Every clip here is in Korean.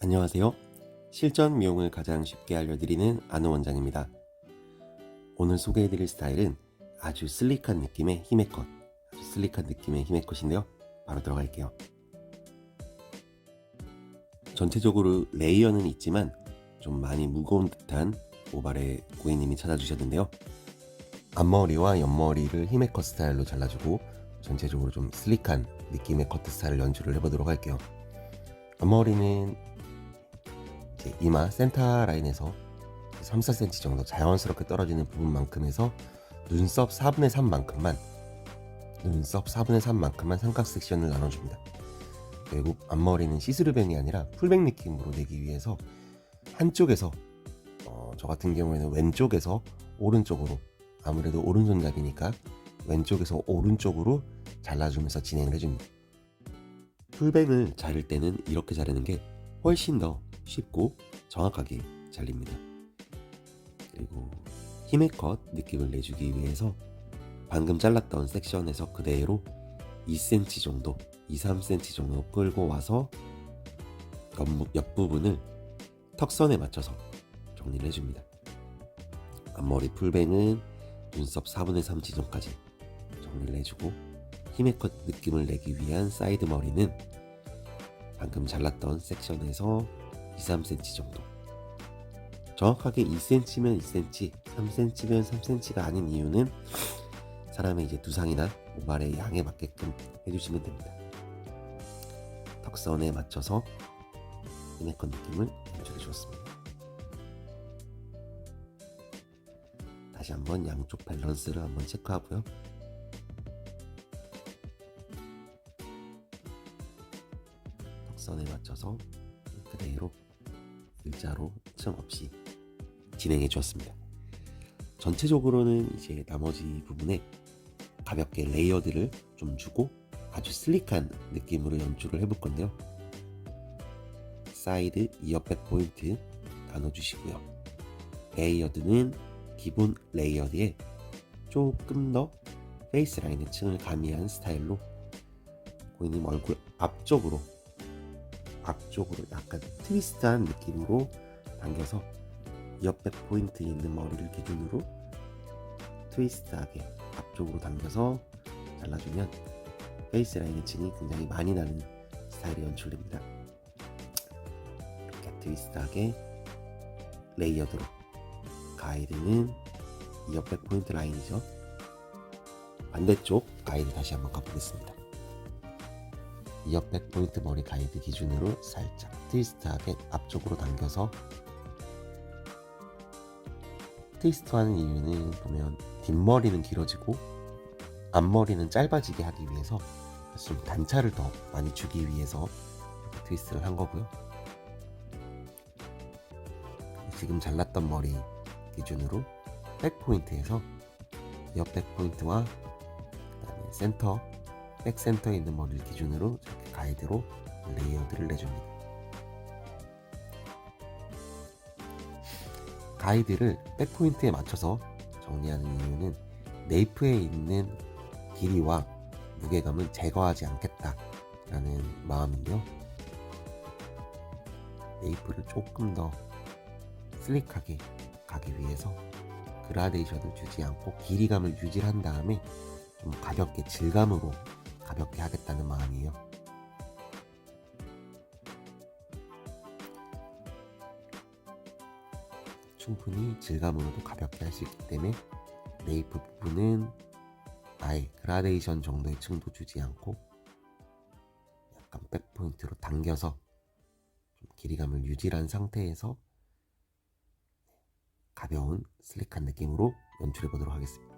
안녕하세요. 실전 미용을 가장 쉽게 알려드리는 안우 원장입니다. 오늘 소개해드릴 스타일은 아주 슬릭한 느낌의 히메컷, 컷인데요. 바로 들어갈게요. 전체적으로 레이어는 있지만 좀 많이 무거운 듯한 모발의 고객님이 찾아주셨는데요. 앞머리와 옆머리를 히메컷 스타일로 잘라주고 전체적으로 좀 슬릭한 느낌의 커트 스타일을 연출을 해보도록 할게요. 앞머리는 이마 센터 라인에서 3, 4cm 정도 자연스럽게 떨어지는 부분만큼 해서 눈썹 4분의 3만큼만 삼각 섹션을 나눠줍니다. 결국 앞머리는 시스루뱅이 아니라 풀뱅 느낌으로 내기 위해서 한쪽에서 저 같은 경우에는 왼쪽에서 오른쪽으로, 아무래도 오른손잡이니까 왼쪽에서 오른쪽으로 잘라주면서 진행을 해줍니다. 풀뱅을 자를 때는 이렇게 자르는 게 훨씬 더 쉽고 정확하게 잘립니다. 그리고 히메컷 느낌을 내주기 위해서 방금 잘랐던 섹션에서 그대로 2cm 정도, 2, 3cm 정도 끌고 와서 옆부분을 턱선에 맞춰서 정리를 해줍니다. 앞머리 풀뱅은 눈썹 4분의 3 지점까지 정리를 해주고, 히메컷 느낌을 내기 위한 사이드 머리는 방금 잘랐던 섹션에서 2, 3cm 정도, 정확하게 2cm면 2cm, 3cm면 3cm가 아닌 이유는 사람의 이제 두상이나 모발의 양에 맞게끔 해주시면 됩니다. 턱선에 맞춰서 히메컷 느낌을 연출해 주었습니다. 다시 한번 양쪽 밸런스를 한번 체크하고요. 턱선에 맞춰서 그대로 일자로 층 없이 진행해 주었습니다. 전체적으로는 이제 나머지 부분에 가볍게 레이어드를 좀 주고 아주 슬릭한 느낌으로 연출을 해볼 건데요. 사이드 이어백 포인트 나눠주시고요. 레이어드는 기본 레이어드에 조금 더 페이스 라인의 층을 가미한 스타일로 고객님 얼굴 앞쪽으로 약간 트위스트한 느낌으로 당겨서 이어백 포인트에 있는 머리를 기준으로 트위스트하게 앞쪽으로 당겨서 잘라주면 페이스 라인의 층이 굉장히 많이 나는 스타일이 연출됩니다. 이렇게 트위스트하게 레이어드로, 가이드는 이어백 포인트 라인이죠. 반대쪽 가이드 다시 한번 가보겠습니다. 이어백 포인트 머리 가이드 기준으로 살짝 트위스트하게 앞쪽으로 당겨서, 트위스트하는 이유는 보면 뒷머리는 길어지고 앞머리는 짧아지게 하기 위해서 좀 단차를 더 많이 주기 위해서 트위스트를 한 거고요. 지금 잘랐던 머리 기준으로 백 포인트에서 옆백 포인트와 그다음에 백 센터에 있는 머리를 기준으로 이렇게 가이드로 레이어드를 내줍니다. 가이드를 백 포인트에 맞춰서 정리하는 이유는 네이프에 있는 길이와 무게감을 제거하지 않겠다라는 마음인데요. 네이프를 조금 더 슬릭하게 가기 위해서 그라데이션을 주지 않고 길이감을 유지한 다음에 좀 가볍게 질감으로 가볍게 하겠다는 마음이에요. 충분히 질감으로도 가볍게 할 수 있기 때문에 네이프 부분은 아예 그라데이션 정도의 층도 주지 않고 약간 백 포인트로 당겨서 좀 길이감을 유지한 상태에서 가벼운 슬릭한 느낌으로 연출해 보도록 하겠습니다.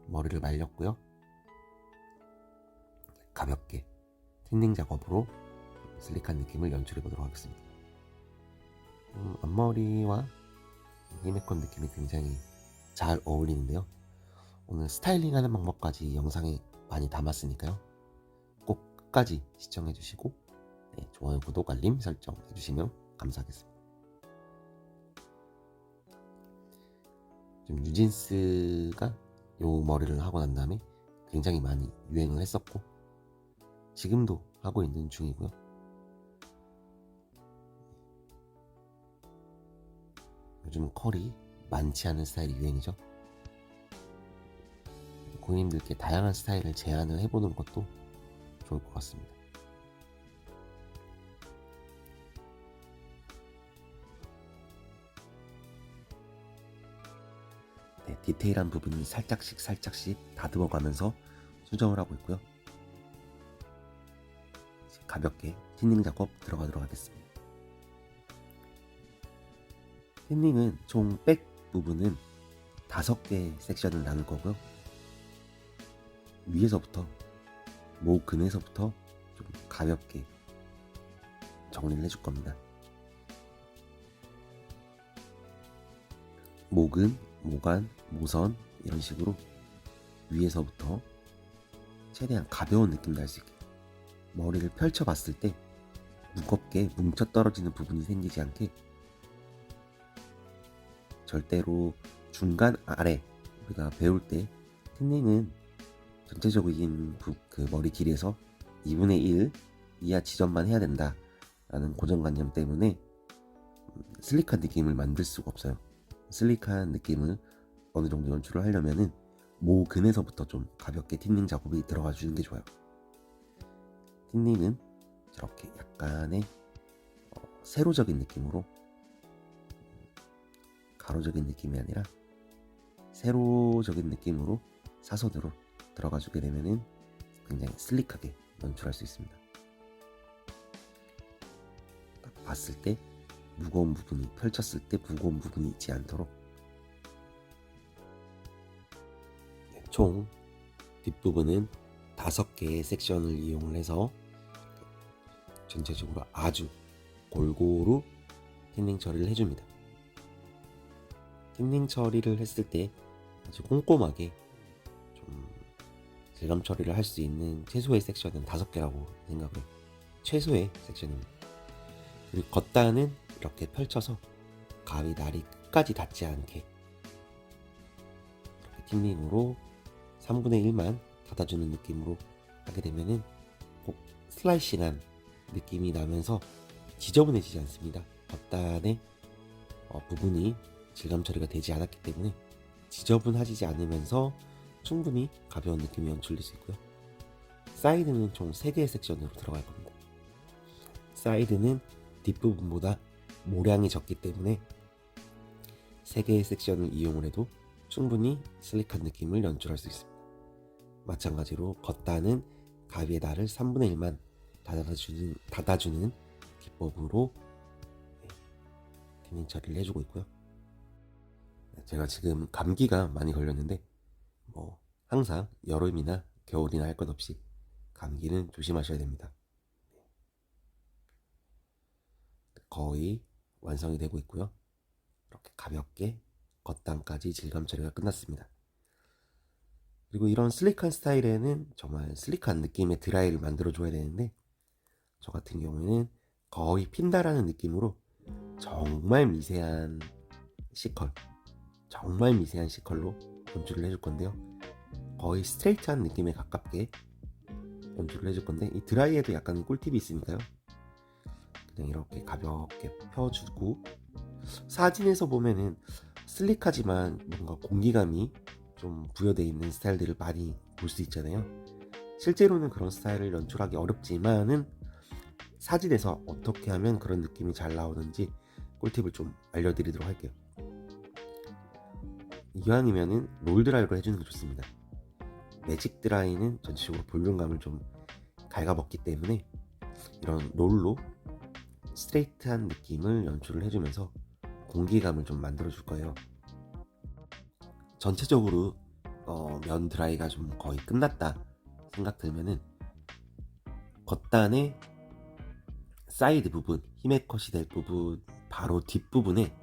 머리를 말렸고요. 가볍게 틴닝 작업으로 슬릭한 느낌을 연출해 보도록 하겠습니다. 앞머리와 히메컷 느낌이 굉장히 잘 어울리는데요. 오늘 스타일링하는 방법까지 영상에 많이 담았으니까요. 꼭 끝까지 시청해 주시고 좋아요, 구독, 알림 설정 해주시면 감사하겠습니다. 좀 뉴진스가 요 머리를 하고 난 다음에 굉장히 많이 유행을 했었고 지금도 하고 있는 중이고요. 요즘 컬이 많지 않은 스타일이 유행이죠. 고객님들께 다양한 스타일을 제안을 해보는 것도 좋을 것 같습니다. 네, 디테일한 부분을 살짝씩 다듬어가면서 수정을 하고 있고요. 가볍게 틴닝 작업 들어가도록 하겠습니다. 틴닝은 총 백 부분은 5개 섹션을 나눌 거고요. 위에서부터 목근에서부터 좀 가볍게 정리를 해줄 겁니다. 목은, 모간, 모선 이런 식으로 위에서부터 최대한 가벼운 느낌 날 수 있게 머리를 펼쳐봤을 때 무겁게 뭉쳐 떨어지는 부분이 생기지 않게 절대로 중간 아래 우리가 배울 때 틴닝은 전체적인 그 머리 길이에서 2분의 1 이하 지점만 해야 된다 라는 고정관념 때문에 슬릭한 느낌을 만들 수가 없어요. 슬릭한 느낌을 어느 정도 연출을 하려면은 모근에서부터 좀 가볍게 틴닝 작업이 들어가 주는 게 좋아요. 틴닝은 이렇게 약간의 세로적인 느낌으로, 가로적인 느낌이 아니라 세로적인 느낌으로 사선으로 들어가 주게 되면은 굉장히 슬릭하게 연출할 수 있습니다. 딱 봤을 때 무거운 부분이, 펼쳤을 때 무거운 부분이 있지 않도록. 총 뒷부분은 5개의 섹션을 이용을 해서 전체적으로 아주 골고루 틴닝 처리를 해줍니다. 틴닝 처리를 했을 때 아주 꼼꼼하게 좀 질감 처리를 할 수 있는 최소의 섹션은 5개라고 생각을 해요. 최소의 섹션입니다. 그리고 겉단은 이렇게 펼쳐서 가위 날이 끝까지 닿지 않게 이렇게 틴닝으로 3분의 1만 닫아주는 느낌으로 하게 되면은 꼭 슬라이싱한 느낌이 나면서 지저분해지지 않습니다. 겉단의 부분이 질감 처리가 되지 않았기 때문에 지저분하지 않으면서 충분히 가벼운 느낌이 연출될 수 있고요. 사이드는 총 3개의 섹션으로 들어갈 겁니다. 사이드는 뒷부분보다 모량이 적기 때문에 3개의 섹션을 이용을 해도 충분히 슬릭한 느낌을 연출할 수 있습니다. 마찬가지로 겉단은 가위의 날을 3분의 1만 닫아주는 기법으로 틴닝 처리를 해주고 있고요. 제가 지금 감기가 많이 걸렸는데 항상 여름이나 겨울이나 할 것 없이 감기는 조심하셔야 됩니다. 거의 완성이 되고 있고요. 이렇게 가볍게 겉단까지 질감 처리가 끝났습니다. 그리고 이런 슬릭한 스타일에는 정말 슬릭한 느낌의 드라이를 만들어 줘야 되는데, 저 같은 경우에는 거의 핀다라는 느낌으로 정말 미세한 C컬로 연출을 해줄 건데요. 거의 스트레이트한 느낌에 가깝게 연출을 해줄 건데, 이 드라이에도 약간 꿀팁이 있으니까요. 그냥 이렇게 가볍게 펴주고, 사진에서 보면은 슬릭하지만 뭔가 공기감이 좀 부여되어 있는 스타일들을 많이 볼 수 있잖아요. 실제로는 그런 스타일을 연출하기 어렵지만은 사진에서 어떻게 하면 그런 느낌이 잘 나오는지 꿀팁을 좀 알려드리도록 할게요. 이왕이면은 롤 드라이로 해주는 게 좋습니다. 매직 드라이는 전체적으로 볼륨감을 좀 갉아먹기 때문에 이런 롤로 스트레이트한 느낌을 연출을 해주면서 공기감을 좀 만들어 줄 거예요. 전체적으로 면 드라이가 좀 거의 끝났다 생각 들면은 겉단의 사이드 부분, 히메 컷이 될 부분 바로 뒷부분에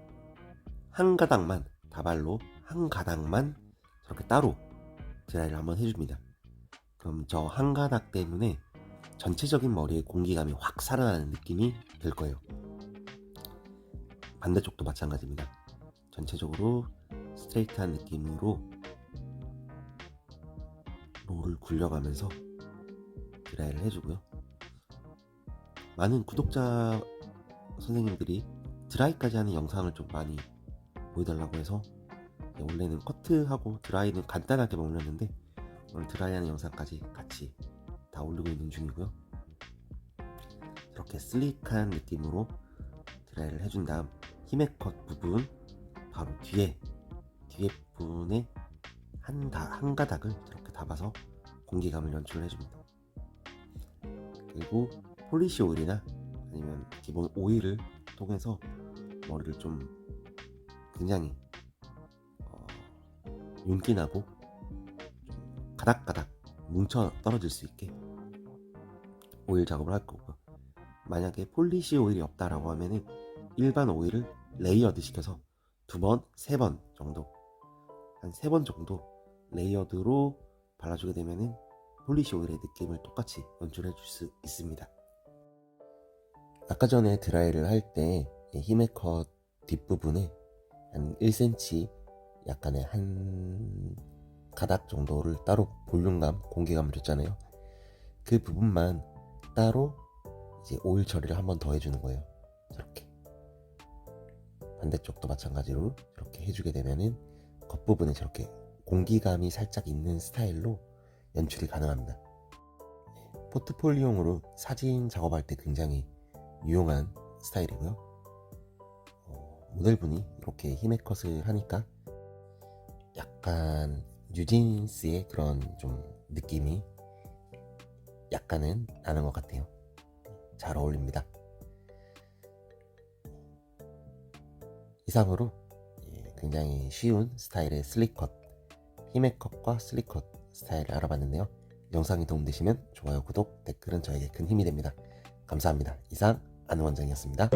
한 가닥만, 다발로 한 가닥만 저렇게 따로 드라이를 한번 해줍니다. 그럼 저 한 가닥 때문에 전체적인 머리에 공기감이 확 살아나는 느낌이 들 거예요. 반대쪽도 마찬가지입니다. 전체적으로 스트레이트한 느낌으로 롤을 굴려가면서 드라이를 해주고요. 많은 구독자 선생님들이 드라이까지 하는 영상을 좀 많이 보여달라고 해서 원래는 커트하고 드라이는 간단하게만 올렸는데 오늘 드라이하는 영상까지 같이 다 올리고 있는 중이고요. 이렇게 슬릭한 느낌으로 드라이를 해준 다음 히메 컷 부분 바로 뒤에 부분에 한 가닥을 이렇게 담아서 공기감을 연출을 해줍니다. 그리고 폴리시 오일이나 아니면 기본 오일을 통해서 머리를 좀 굉장히 윤기나고 좀 가닥가닥 뭉쳐 떨어질 수 있게 오일 작업을 할 거고요. 만약에 폴리시 오일이 없다라고 하면은 일반 오일을 레이어드 시켜서 2번, 3번 정도, 한 3번 정도 레이어드로 발라주게 되면은 폴리시 오일의 느낌을 똑같이 연출해 줄 수 있습니다. 아까 전에 드라이를 할 때 히메 컷 뒷부분에 한 1cm 약간의 한 가닥 정도를 따로 볼륨감, 공기감을 줬잖아요. 그 부분만 따로 이제 오일 처리를 한 번 더 해주는 거예요. 이렇게 반대쪽도 마찬가지로 이렇게 해주게 되면은 겉부분에 저렇게 공기감이 살짝 있는 스타일로 연출이 가능합니다. 포트폴리오용으로 사진 작업할 때 굉장히 유용한 스타일이고요. 모델분이 이렇게 히메 컷을 하니까 약간 뉴진스의 그런 좀 느낌이 약간은 나는 것 같아요. 잘 어울립니다. 이상으로 굉장히 쉬운 스타일의 슬릭컷, 히메 컷과 슬릭컷 스타일을 알아봤는데요. 영상이 도움되시면 좋아요, 구독, 댓글은 저에게 큰 힘이 됩니다. 감사합니다. 이상 안우 원장이었습니다.